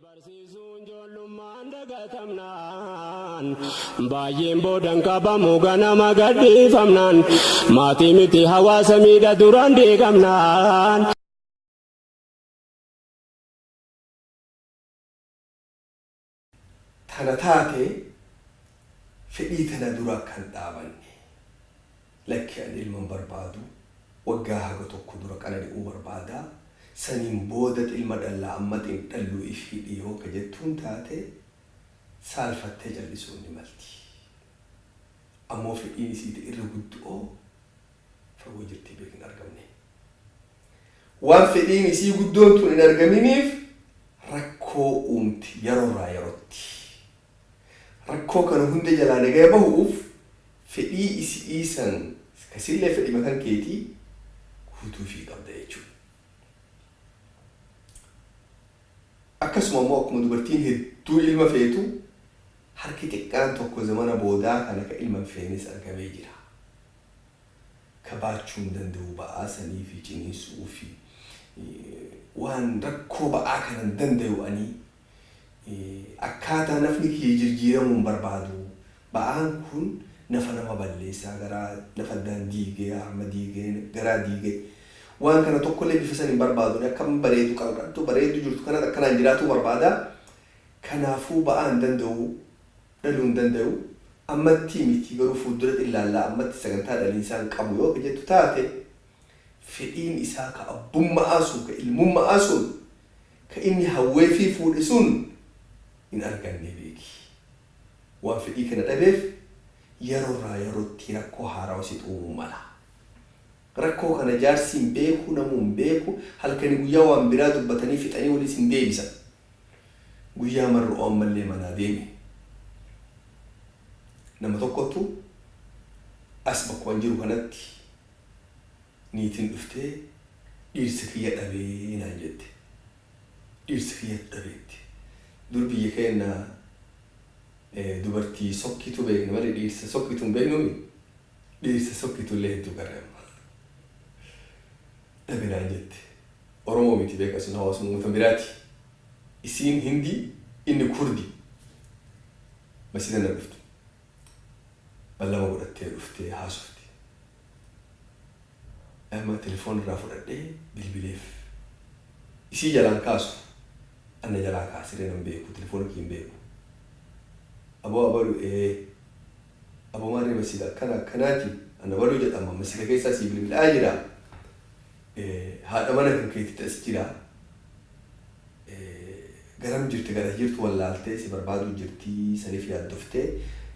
Barsiisuun ijoollummaan dagatamnaan baay'een boodan qabamu ganama gadhiifamnaan maatii miti hawaasa miidha duraan deegamnaan. Tana taate fedhii tana dura kan dhaabanne lakki ani ilman barbaadu waggaa haga tokko dura qanani'uu barbaada. Saniin booda ilma dhallaa ammatiin dhalluu ifii dhiyoo ka jettuun taate saalfattee jallisuun ni malti. Ammoo fedhiin isiiti irra guddoo fagoo jirtii beekin argamne. Waan fedhiin isii guddoon tun hin argaminiif rakkoo uumti yeroorraa yerootti. Rakkoo kana hunda jalaa nagaya bahuuf fedhii isii san kasillee fedhii makan keetii guutuu fi qabda jechuudha. Akkasuma immoo akkuma dubartiin hedduu ilma feetu harki xiqqaan tokko zamana boodaa kan akka ilma feenis argamee jira. Ka baachuu hin danda'u ba'aa sanii fi ciniinsuu fi waan rakkoo ba'aa kana hin danda'u ani akkaataa nafni kee jijjiiramuun barbaadu ba'aan kun nafa nama balleessaa garaa nafa diigee harma diigee garaa diigee waan kana tokkollee bifa san hin barbaadu akkam bareedu qalqaltu bareedu jirtu kana akkanaan jiraatu barbaada. Kanaafuu ba'aa hin danda'u dhaluu hin danda'u ammatti miti garuu fuuldura ilaallaa ammatti sagantaa dhaliinsaa hin qabu yoo jettu taate fedhiin isaa ka abbummaa sun ka ilmummaa sun ka inni hawwee fi fuudhe sun hin arganne beeki. Waan fedhii kana dhabeef yeroorraa yerootti rakkoo haaraa si uumuu mala. Rakkoo kana jaarsi hin beeku namuu hin beeku halkanii guyyaa waan biraa dubbatanii fixanii waliis hin deebisan. Guyyaa marru ammallee manaa deeme. Nama tokkotu as bakka jiru kanatti niitiin dhuftee dhiirsa kiyya dhabee naan jette. Dhiirsa kiyya dhabeetti. Dur biyya keenya dubartii sokkitu beekna malee dhiirsa sokkitu hin beeknuumi. Dhiirsa sokkitu illee hedduu garreema. Dhabinaan jette. Oromoo miti beeka sun hawaasummaa biraati. Isiin Hindi inni Kurdi. Masjida na dhufte. Ballama godhattee dhuftee haasofte. Amma telefoon irraa fudhadhee bilbileef. Isii jalaan kaasu. Anna jalaa kaasiree nan beeku telefoona kee hin beeku. Aboo abalu aboo maarree masjida akkanaati. Anna baluu jedhama masjida keessaa sii bilbilaa jira. Haadha mana kan keetitti as jira. Garam jirti gara jirtu wallaaltee si barbaaduu jirti saniif yaaddoftee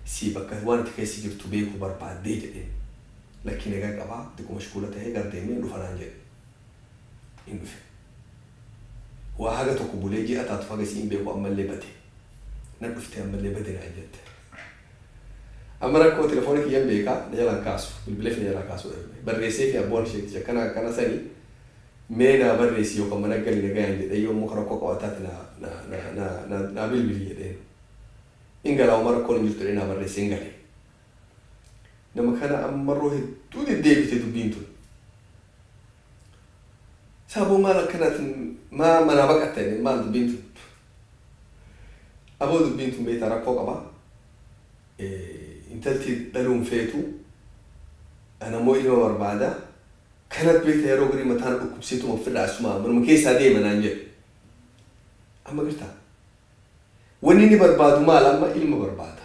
si bakka waan itti keessi jirtu beeku barbaaddee jedhee lakki nagaa qabaa xiqqoo mashkuula ta'ee gardeemee dhufanaan jedhe. Hin dhufe. Waa haga tokko bulee ji'a taatu haga si hin beeku ammallee bade. Nan dhuftee ammallee bade naan jette. Amma rakkoo telefoona kiyyan beekaa na jalaan kaasu bilbilee fi na jalaa kaasu barreessee fi abboon isheetti akkana sanii mee naa barreessi yookaan mana galii nagayaan jedhee yommuu rakkoo qabataatti naa bilbilii jedheen. Ingalaa uma rakkoon hin jirtu naa barreessee hin galee. Nama kana ammarroo hedduu deddeebite dubbiin tun. Saaboo maal akkanaatiin manaa baqattee maal dubbiin tun. Aboo dubbiin tun beektaa rakkoo qabaa. Intalti dhaluun feetu anammoo ilma barbaada. Kanat beektaa yeroo garii mataan dhukkubsiituma fidhaa asuma manuma keessaa deema naan jedhu. Amma gartaa. Wanni inni barbaadu maal amma ilma barbaada.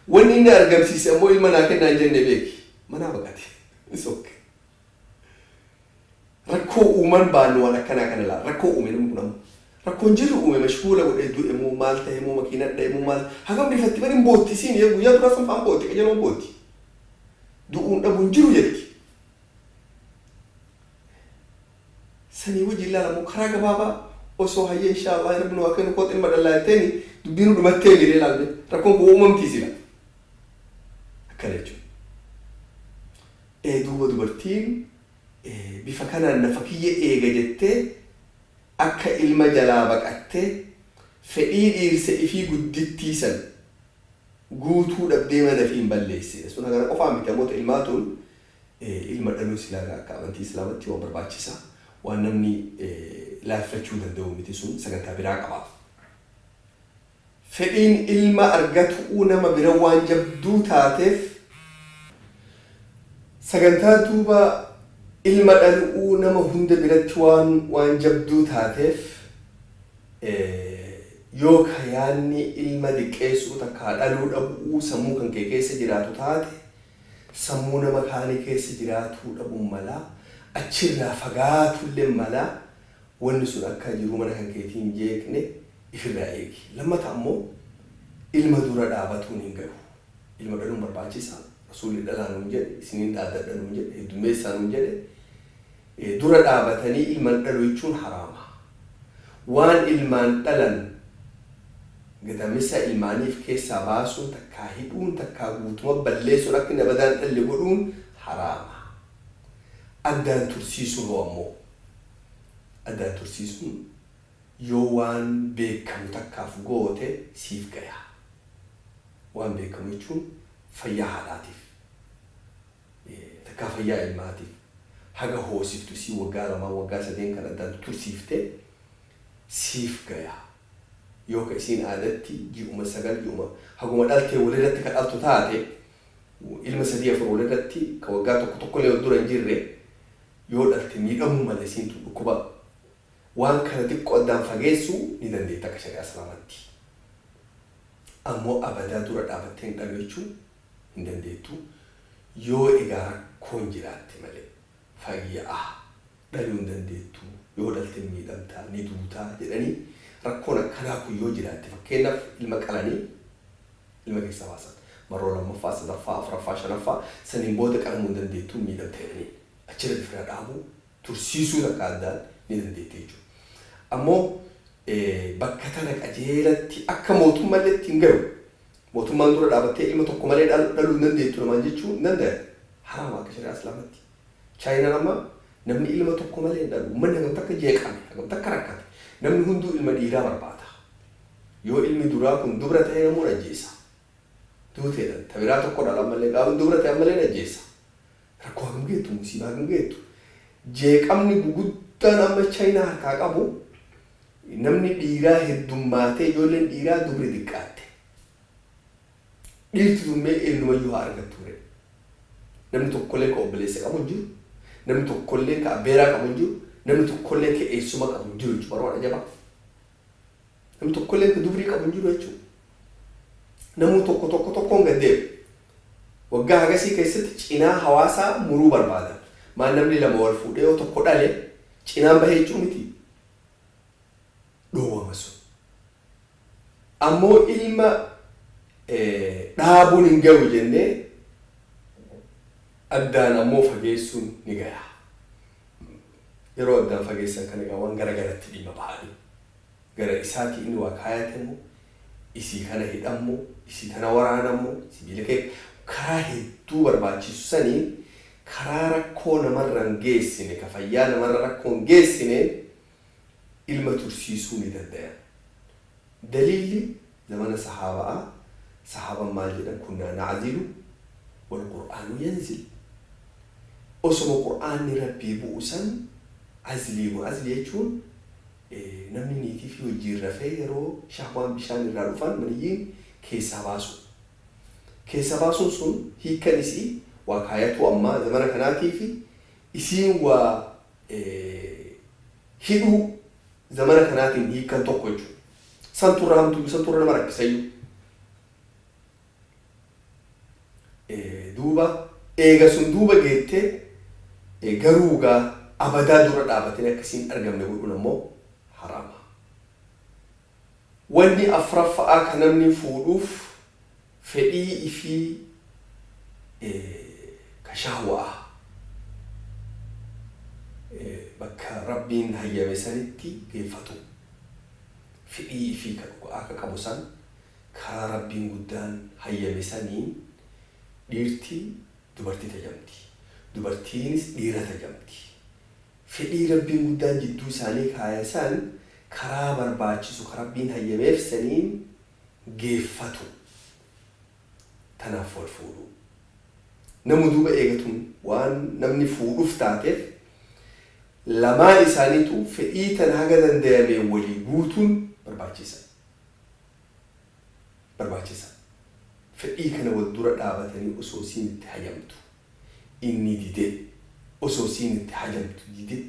Wanni inni argamsiise ammoo ilma naa kennaan jenne beeki. Manaa baqate. Isooke. Rakkoo uuman baannu waan akkanaa kana laa. Rakkoo uume namni kun ammoo. Rakkoon jirru uume mashkuula godhee du'e moo maal ta'e moo makiina dha'e moo maal hagam rifatti bari hin bootti siin guyyaa duraa san faan bootti qajeeloo bootti. Du'uun dhabuun jiru jetti. Sanii wajjin ilaalamu karaa gabaabaa osoo hayyee inshaallah rabbi nu akka nu kooxin madallaateeni dubbiin dhumattee jiree ilaalle rakkoon kun uumamtiisila. Akkana jechuudha. Duuba dubartiin bifa kanaan nafa kiyya eega jettee akka ilma jalaa baqattee fedhii dhiirsa ifii guddittiisan guutuu dhabdee mana fi hin balleessine. Sun hagara qofaa miti ammoo ilmaatuun ilma dhaluu silaa akka amantii islaamatti waan barbaachisaa. Waan namni laaffachuu danda'u miti sun sagantaa biraa qaba. fedhiin ilma argatu nama bira waan jabduu taateef sagantaa duuba ilma dhaluu nama hunda biratti waan jabduu taateef yoo kayaanni ilma diqqeessuu takkaa dhaluu dhabuu sammuu kan kee keessa jiraatu taate sammuu nama kaanii keessa jiraatuu dhabuun mala achirraa fagaatullee mala wanni sun akka jiru mana kan keetiin jeeqne ifirraa eegi. Lammata ammoo ilma dura dhaabatuun hin gahu. Ilma dhaluun barbaachisaa. Rasuulli dhalaa nuun jedhe, isiniin dhaadadha nuun jedhe, heddummeessaa nuun jedhe. Dura dhaabatanii ilman dhaluu jechuun haraama. Waan ilmaan dhalan gadamisa ilmaaniif keessaa baasuun takkaa hidhuun takkaa guutuma balleessuun akka nabadaan dhalli godhuun haraama. Addaan tursiisuun hoo ammoo addaan tursiisuun yoo waan beekamu takkaaf goote siif gaya. Waan beekamu jechuun fayyaa haadhaatiif takkaa fayyaa ilmaatiif haga hoosiftu si waggaa 2 waggaa 3 kan addaan tursiifte siif gaya. Yoo ka isiin aadatti ji'uma 9 ji'uma haguma dhaltee walirratti ka dhaltu taate ilma 3-4 walirratti ka waggaa tokkollee dura hin jirre yoo dhalte miidhamuu mala isiin dhukkuba waan kana xiqqoo addaan fageessuu ni dandeetta akka shari'aa islaamaatti. Ammoo abadaa dura dhaabattee hin dhalu jechuu hin dandeettu yoo egaa rakkoon jiraatte malee fayyaa dhaluu hin dandeettu yoo dhalte miidhamtaa ni duutaa jedhanii rakkoon akkanaa kun yoo jiraatte fakkeenyaaf ilma qalanii ilma keessaa baasan marroo 2ffaa 3ffaa 4ffaa 5ffaa saniin booda qalamuu hin dandeettu miidhamte jedhanii achirra bifira dhaabuu tursiisuu takka addaan ni dandeette jechuudha. Ammoo bakka tana qajeelatti akka mootummaalleetti hin gahu. Mootummaan dura dhaabattee ilma tokko malee dhaluu hin dandeettu namaan jechuun hin danda'an. Haraama akka shari'aa islaamaatti. Chaayinaan amma namni ilma tokko malee hin dhalu. Uummanni hagam takka jeeqame, hagam takka rakkate. Namni hunduu ilma dhiiraa barbaada. Yoo ilmi duraa kun dubra ta'e namoon ajjeesa. Duuteedhaan tabiraa tokko dhalan malee gaafa dubra ta'e malee ajjeesa. Rakkoo hagam geettu, musiibaa hagam geettu. Jeeqamni guguddaan amma Chaayinaa harkaa qabu namni dhiiraa heddummaatee ijoolleen dhiiraa dubri xiqqaatte. Dhiirti dummee eenyumayyuu haa argattu ture. Namni tokkollee ka obboleessa qabu hin jiru. Namni tokkollee ka abbeeraa qabu hin jiru. Namni tokkollee ka eessuma qabu hin jiru jechuudha. Barbaada jabaa. Namni tokkollee ka dubrii qabu hin jiru jechuudha. Namni tokkoon gaddeebi. Waggaa hagasii keessatti cinaa hawaasaa muruu barbaada. Maan namni 2 wal fuudhee yoo tokko dhale cinaan bahee jechuu miti. Dhoowwama sun. Ammoo ilma dhaabuun hin gahu jennee addaan ammoo fageessuun ni gaya. Yeroo addaan fageessan kan egaa waan garagaratti dhimma bahanii gara isaatii inni waa kaayatamu isii kana hidhamu isii kana waraanamu sibiila kee karaa hedduu barbaachisu sanii karaa rakkoo namarra hin geessine ka fayyaa namarra rakkoo hin geessine ilma tursiisuu ni danda'a. Daliilli zamana sahaabaa sahaabaan maal jedhan kunnaa na'zilu wal qur'aanu yanzil. Osoma qur'aanni rabbii bu'usan azlii jechuun namni niitii fi wajjiin rafee yeroo shahwaan bishaan irraa dhufan maniyyiin keessaa baasu. Keessa baasuun sun hiikan isii waa kaayatu ammaa zamana kanaatii fi isiin waa hidhuu zamana kanaatiin hiikan tokko jechuudha. Santurraa hamtuu santurra nama rakkisayyuu. Duuba eega sun duuba geettee garuu gaa abadaa dura dhaabatanii akkasiin argamne godhuun ammoo haraama. Wanni afraffa'aa kan namni fuudhuuf fedhii ifii kashahwaa bakka rabbiin hayyame sanitti geeffatu. Fedhii ifii akka qabu san karaa rabbiin guddaan hayyame saniin dhiirti dubartii tajamti. Dubartiinis dhiira tajamti. Fedhii rabbiin guddaan jidduu isaanii kaayasan karaa barbaachisu karaa rabbiin hayyameef saniin geeffatu. Tanaaf wal fuudhu. Namu duuba eegatuun waan namni fuudhuuf taateef lamaan isaaniitu fedhii tan haga danda'ame walii guutuun barbaachisa. barbaachisa. Fedhii kana wal dura dhaabatanii osoo isiin itti hajamtu inni didee osoo isiin itti hajamtu didee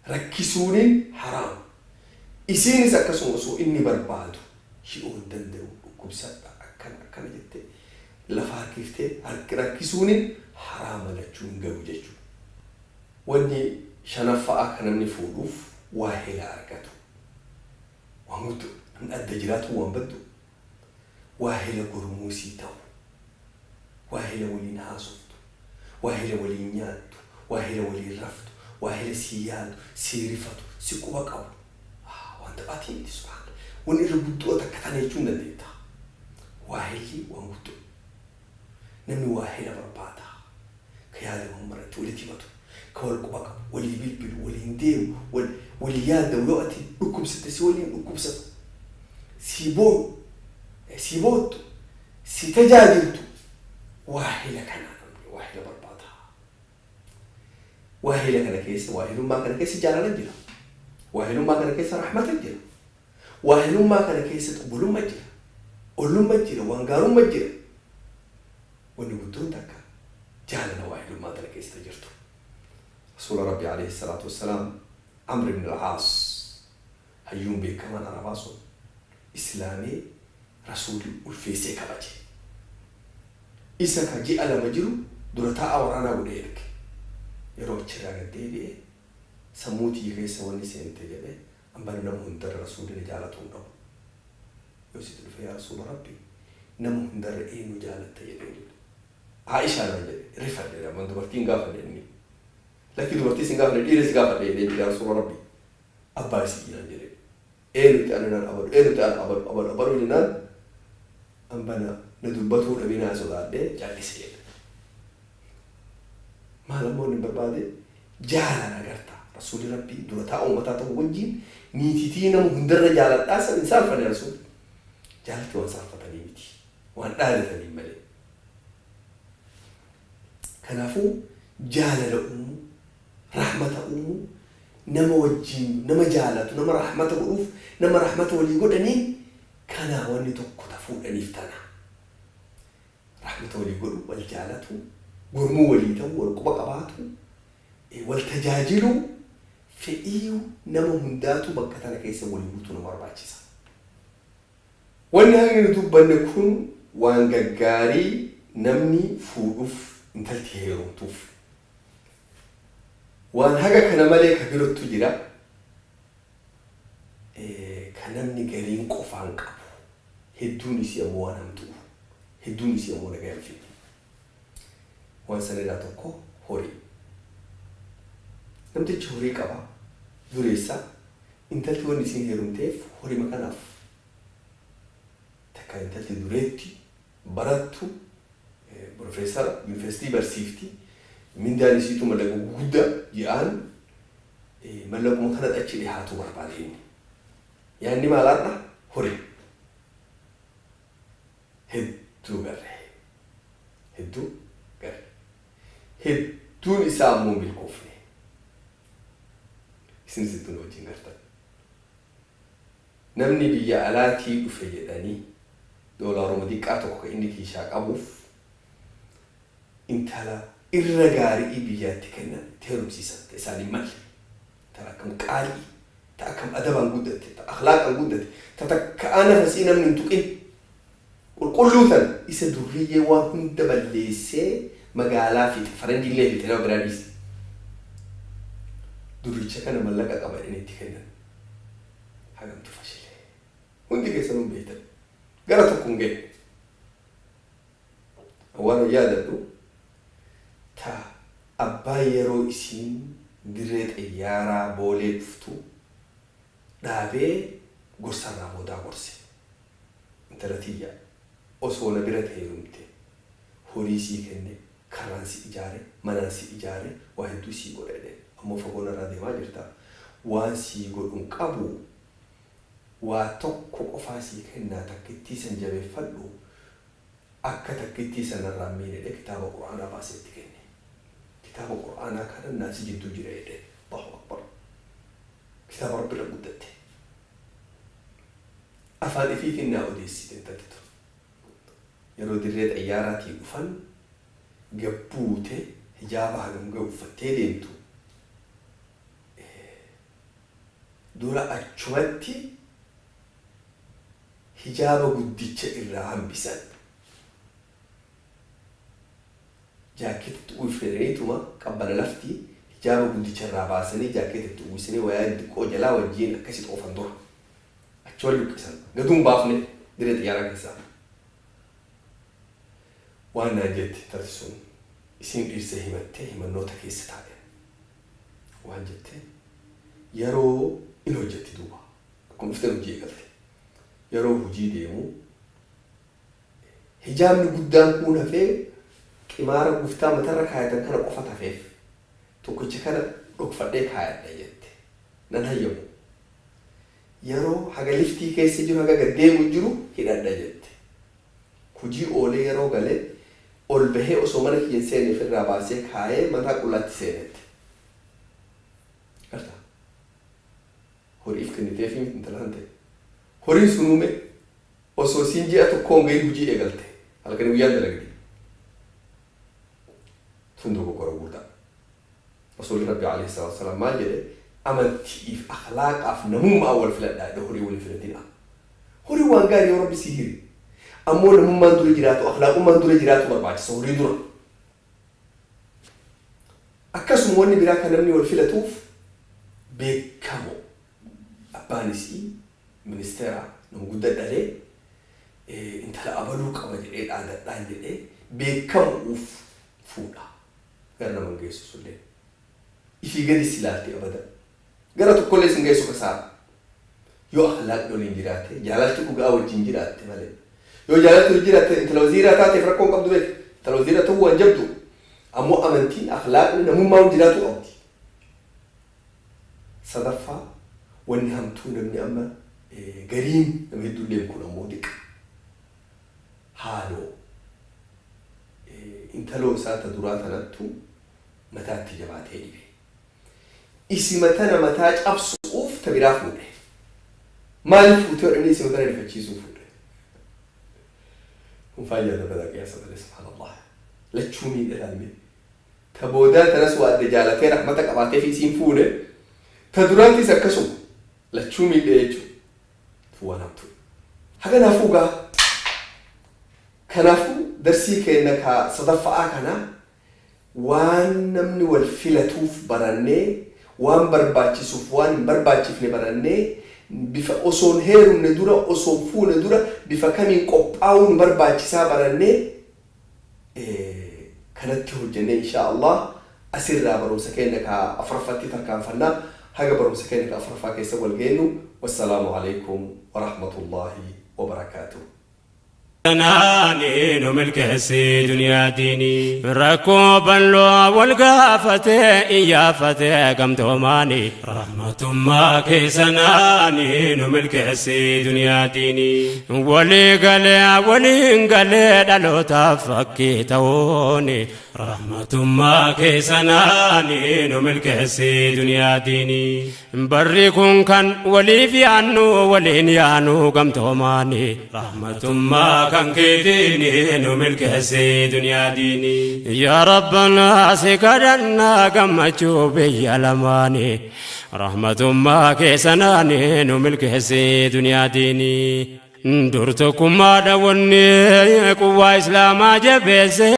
rakkisuuniin haraam. Isiinis akkasuma osoo inni barbaadu shi'uu hin danda'u dhukkubsadha akkana jettee lafa harkiftee rakkisuuniin haraama lachuu hin gahu jechuudha. Wanni shanaffaa akka namni fuudhuuf waa hela argatu. Waan guutuu namni adda jiraatu waan baddu. Waa hela gurmuusii ta'u. Waa hela waliin haasoftu. Waa hela waliin nyaattu. Waa hela waliin raftu. Waa hela si yaadu, si rifatu, si quba qabu. Waan taphatii miti subhaan. Wanni irra guddoo takka tana jechuun dandeetta. Waa helli waan guddoo. Namni waa hela barbaada. Ka yaada waan maratti walitti himatu. Ka wal quba qabu, walii bilbilu, waliin deemu, walii yaadamu yoo ati dhukkubsatte si waliin dhukkubsatu. Si boo'u, si boottu, si tajaajiltu. Waa hela kana waa hela barbaada. Waa hela kana keessa, waa helummaa kana keessa jaalala jira. Waa helummaa kana keessa rahmata jira. Waa helummaa kana keessa xubulummaa jira. Ollummaa jira, waan gaarummaa jira. Wanni guddoon takka jaalala waa helummaa kana keessa jirtu. رسول ربي عليه الصلاة والسلام عمرو بن العاص هيوم بكمان عرباسو إسلامي رسول الفيسي كباجي إسا كجي على مجرو دورتا أورانا وديرك يروح تشراغ الديبي سموتي يغيسا ونسين تجيبه أمبانا نمهن در رسول نجالتهم نو يوسيد الفيا رسول ربي نمهن در إيه نجالت تجيبه عائشة نجيبه رفع لنا من دبرتين غافل لني لكن دبرتي سنغافل لدير سنغافل لدير يا رسول ربي أبا سيجينا جري إيه نتأنا الأبر إيه نتأنا أبر لنا أمبانا ندبته نبينا سوداء ده جالي سيد ما لمون بربادي جالا نغرتا رسول ربي دورتا أمتا توجين نيتيتينا مهندر جالت أسا إنسان فني رسول جالت وان صرفتني ميتي وان آلتني ملي كنافو جالا لأمو رحمة أمو نما وجين نما جالت نما رحمة أروف نما رحمة ولي قدني كان واني تكو تفوق أنيفتنا رحمة ولي قدو والجالته قرمو ولي تو والقبق أباته والتجاجلو فإيو نما هنداتو بكتنا كيسا ولي قدو نما رباچيسا واني هاي نتوب بنكون وانقاقاري نمني فوقف انتلتي هيرو توف وان هاجا كان مالك هجرت تجرا كان مني قرين قفان قبو هدوني سياموانا متو هدوني سياموانا قيام فيه وان سنراتوكو هوري نمت هوري قبا دوريسا انتلت وان نسين هيرمتيف هوري مكاناف تكا انتلت دوريتي براتو بروفيسور يونيفرسيتي برسيفتي من داري سيتو ملقو قودة يان ملقو مكانت أجلي هاتو بربالين يعني ما لارنا هوري هدو قرر هدو قرر هدو نسامون بالكوفني اسم ستون وجين قرطان نمني بيا ألاتي أفيداني دولار مديكاتو كإني كيشاك أبوف انتلا الرجاري إبياتي كنا تهرب سيسان تسالي مال تراكم قاري تراكم أدبا جودت أخلاقا جودت تتكأنا فسينا من انتقين والقلوثا إسا دورية وهم دبليسي مقالا في فرنجي اللي في تناو براديس دورية كان ملقا قبل إني تكنا حاجة متفشلة وندي كيسانون بيتا قرأتكم جي أولا يادتو تا أبا يرو إسين دريت إيارا بولي بفتو دابي غرسانا مودا غرسي انتراتيا أصولا برات هيرمتي هوريسي كني كرانسي إجاري منانسي إجاري واحدو سي غريدي أمو فقونا رادي ما جرتا وانسي غرون قابو واتوكو قفاسي كنا تكتي سنجابي فلو أكا تكتي سنرامين كتاب القرآن باسي تكني كتاب القرآن كان الناس جدو جريدي الله أكبر كتاب ربنا قدته afaan ifii kennaa odeessite tattatu yeroo dirree xayyaaraatii dhufan gabbuute hijaaba hagam ga'u uffattee deemtu dura achumatti hijaaba guddicha irraa hambisan jaakeetti uwwiffataniituma qabbana lafti hijaaba guddicha irraa baasanii jaakeetti uwwisanii wayaa xiqqoo jalaa wajjiin akkasitti oofan dura achi wal luqqisan gaduun baafne dirree xiyyaaraa keessaa waan naan jetti tarsisuun isin dhirsa himattee himannoota keessa taa'e waan jettee yeroo in hojjetti duuba akkuma dhufteen hojii eegalte yeroo hojii deemu hijaabni guddaan kun hafee qimaara guftaa matarra kaayatan kana qofa tafeef tokkicha kana dhokfadhee kaayadha jette nan hayyamu yeroo haga liftii keessa jiru haga gad deemu jiru hidhadha jette hojii oolee yeroo galee ol bahee osoo mana kiyyan seene ofirraa baasee kaayee mataa qullaatti seenetti garta horiif kenniteefi intalaan ta'e horiin sun uume osoo siin ji'a tokkoon gahee hojii eegalte halkanii guyyaan dalagdi tun dogoggora guddaa rasuulli rabbi alayhi salaatu wasalaam maal jedhe amantiif akhlaaqaaf namummaa wal filadhaa horii wal filatina horii waan gaarii yoo rabbi sii hiri ammoo namummaan dura jiraatu akhlaaqummaan dura jiraatu barbaachisa horii dura akkasuma wanni biraa kan namni wal filatuuf beekamoo abbaanis ministeera nama guddaa dhalee intala abaluu qaba jedhee dhaadadhaan jedhee beekamuuf fuudha gara nama geessu sullee ifii gadi silaaltee abada gara tokkollee sin geessu kasaa yoo akhlaaqni waliin jiraate jaalalti dhugaa wajjin jiraatte malee yoo jaalalti jiraatte intala waziiraa taateef rakkoon qabdu beek intala waziiraa ta'uu waan jabdu ammoo amantiin akhlaaqni namummaan jiraatu qabdi sadaffaa wanni hamtuu namni amma gariin nama hedduu deemu kun ammoo diqa haaloo intaloo isaata duraa tanattu mataatti jabaatee dhibe isi matana mataa cabsuuf ta biraa fuudhe maaliif fuutee hodhanii isi matana rifachiisuu fuudhe kun fayyada badaa qiyaasa malee subhaanallah lachuu miidhalaalme ta boodaa tanas waa adda jaalatee rahmata qabaatee fi isiin fuudhe ta duraantis akkasuma lachuu miidhee jechuudha waan hamtuu haganaafuu gaa kanaafuu darsii keenya ka sadaffa'aa kana waan namni wal filatuuf barannee waan barbaachisuuf waan hin barbaachifne barannee bifa osoon heerumne dura osoon fuune dura bifa kamiin qophaa'uun barbaachisaa barannee kanatti hojjennee insha Allah asirraa barumsa keenya ka afuraffatti tarkaanfannaa haga barumsa keenya ka afuraffaa keessa wal geennu wassalaamu alaikum wa rahmatullahi wa barakaatuh ناني نملك السي دنيا ديني ركوب اللو والقافة إيافة كم توماني رحمة ما كيسناني نملك السي دنيا ديني ولي قلي دلو تفكي توني رحمة ما كيسناني نملك السي دنيا ديني بريكم كان ولي في عنو ولين يانو كم توماني رحمة ما كان كيديني نملك هسي دنيا ديني يا ربنا سكرنا كما تشوبي لماني رحمة ما كيسناني نملك هسي دنيا ديني درتكم ما دوني قوة إسلام جبسي